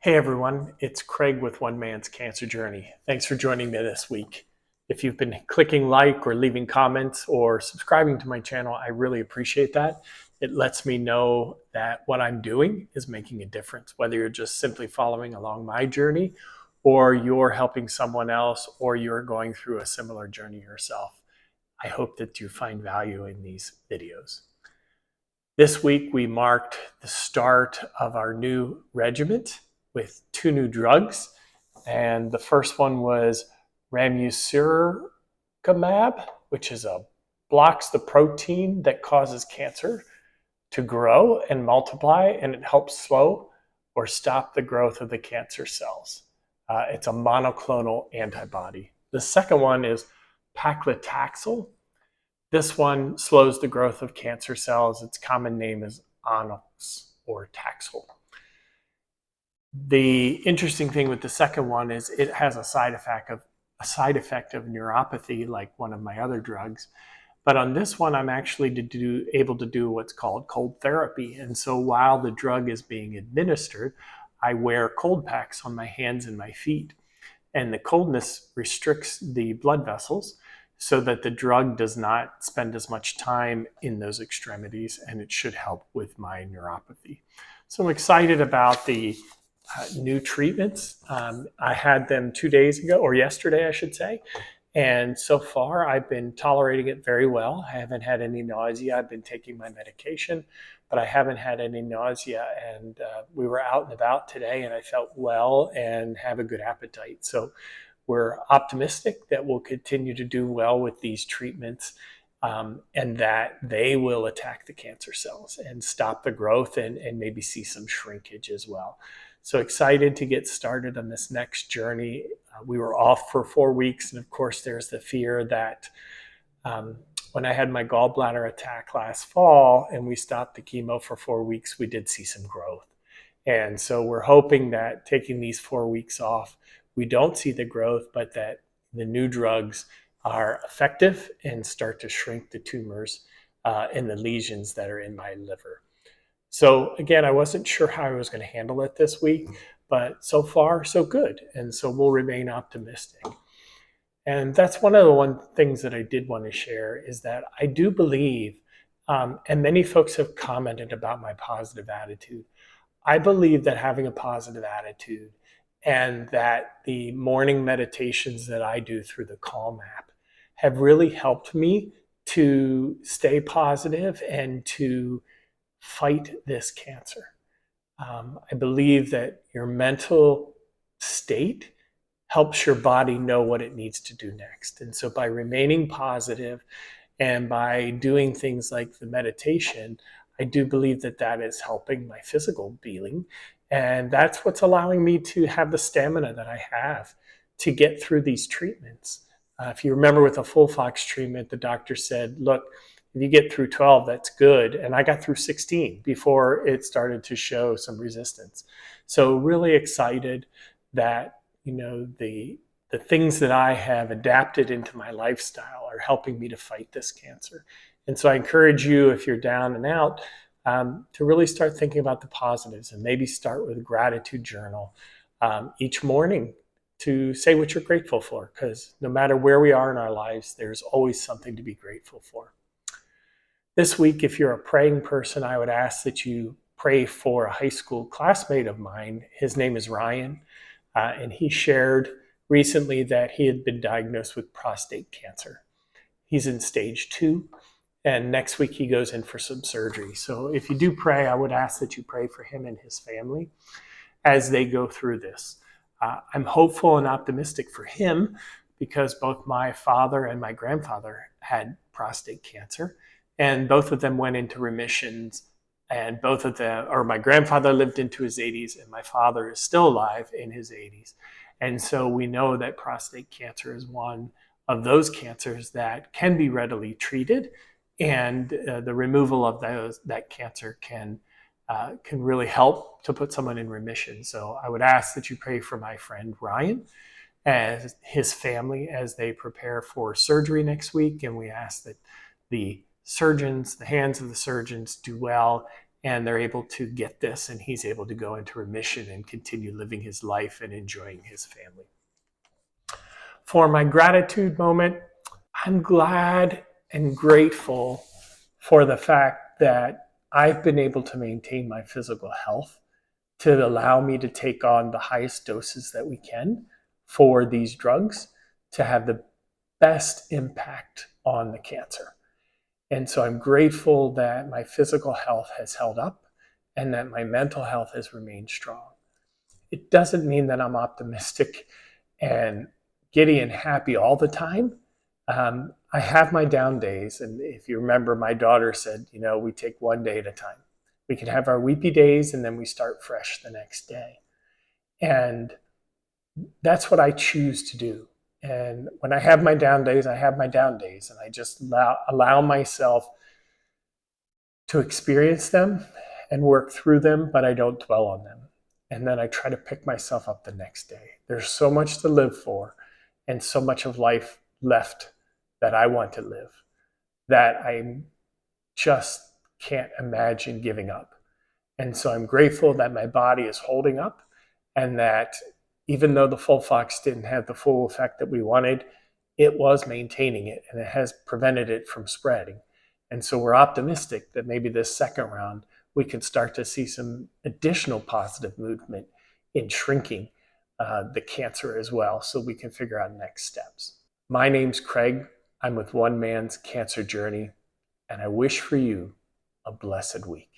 Hey everyone, it's Craig with One Man's Cancer Journey. Thanks for joining me this week. If you've been clicking like or leaving comments or subscribing to my channel, I really appreciate that. It lets me know that what I'm doing is making a difference, whether you're just simply following along my journey or you're helping someone else or you're going through a similar journey yourself. I hope that you find value in these videos. This week we marked the start of our new regimen with two new drugs. And the first one was ramucirumab, which blocks the protein that causes cancer to grow and multiply, and it helps slow or stop the growth of the cancer cells. It's a monoclonal antibody. The second one is paclitaxel. This one slows the growth of cancer cells. Its common name is Onyx or Taxol. The interesting thing with the second one is it has a side effect of neuropathy, like one of my other drugs. But on this one, I'm actually able to do what's called cold therapy. And so while the drug is being administered, I wear cold packs on my hands and my feet. And the coldness restricts the blood vessels so that the drug does not spend as much time in those extremities, and it should help with my neuropathy. So I'm excited about the new treatments. I had them 2 days ago, or yesterday, I should say. And so far, I've been tolerating it very well. I haven't had any nausea. I've been taking my medication, but I haven't had any nausea. And we were out and about today, and I felt well and have a good appetite. So we're optimistic that we'll continue to do well with these treatments, and that they will attack the cancer cells and stop the growth and maybe see some shrinkage as well. So excited to get started on this next journey. We were off for 4 weeks, and of course there's the fear that when I had my gallbladder attack last fall and we stopped the chemo for 4 weeks, we did see some growth. And so we're hoping that taking these 4 weeks off, we don't see the growth, but that the new drugs are effective and start to shrink the tumors and the lesions that are in my liver. So again, I wasn't sure how I was going to handle it this week, but so far, so good. And so we'll remain optimistic. And that's one of the things that I did want to share is that I do believe, and many folks have commented about my positive attitude. I believe that having a positive attitude and that the morning meditations that I do through the Calm app have really helped me to stay positive and to fight this cancer. I believe that your mental state helps your body know what it needs to do next. And so by remaining positive and by doing things like the meditation, I do believe that that is helping my physical being. And that's what's allowing me to have the stamina that I have to get through these treatments. If you remember with the FOLFOX treatment, the doctor said, look, if you get through 12, that's good. And I got through 16 before it started to show some resistance. So really excited that, the things that I have adapted into my lifestyle are helping me to fight this cancer. And so I encourage you, if you're down and out, to really start thinking about the positives and maybe start with a gratitude journal each morning to say what you're grateful for, because no matter where we are in our lives, there's always something to be grateful for. This week, if you're a praying person, I would ask that you pray for a high school classmate of mine. His name is Ryan, and he shared recently that he had been diagnosed with prostate cancer. He's in stage 2, and next week he goes in for some surgery. So if you do pray, I would ask that you pray for him and his family as they go through this. I'm hopeful and optimistic for him because both my father and my grandfather had prostate cancer, and both of them went into remissions, and my grandfather lived into his 80s, and my father is still alive in his 80s. And so we know that prostate cancer is one of those cancers that can be readily treated, and the removal of that cancer can really help to put someone in remission. So I would ask that you pray for my friend Ryan and his family as they prepare for surgery next week. And we ask that the hands of the surgeons do well and they're able to get this, and he's able to go into remission and continue living his life and enjoying his family. For my gratitude moment, I'm glad and grateful for the fact that I've been able to maintain my physical health to allow me to take on the highest doses that we can for these drugs to have the best impact on the cancer. And so I'm grateful that my physical health has held up and that my mental health has remained strong. It doesn't mean that I'm optimistic and giddy and happy all the time. I have my down days. And if you remember, my daughter said, we take one day at a time. We can have our weepy days and then we start fresh the next day. And that's what I choose to do. And when I have my down days, I have my down days. And I just allow myself to experience them and work through them, but I don't dwell on them. And then I try to pick myself up the next day. There's so much to live for and so much of life left that I want to live that I just can't imagine giving up. And so I'm grateful that my body is holding up and that even though the FOLFOX didn't have the full effect that we wanted, it was maintaining it and it has prevented it from spreading. And so we're optimistic that maybe this second round, we can start to see some additional positive movement in shrinking the cancer as well, so we can figure out next steps. My name's Craig. I'm with One Man's Cancer Journey, and I wish for you a blessed week.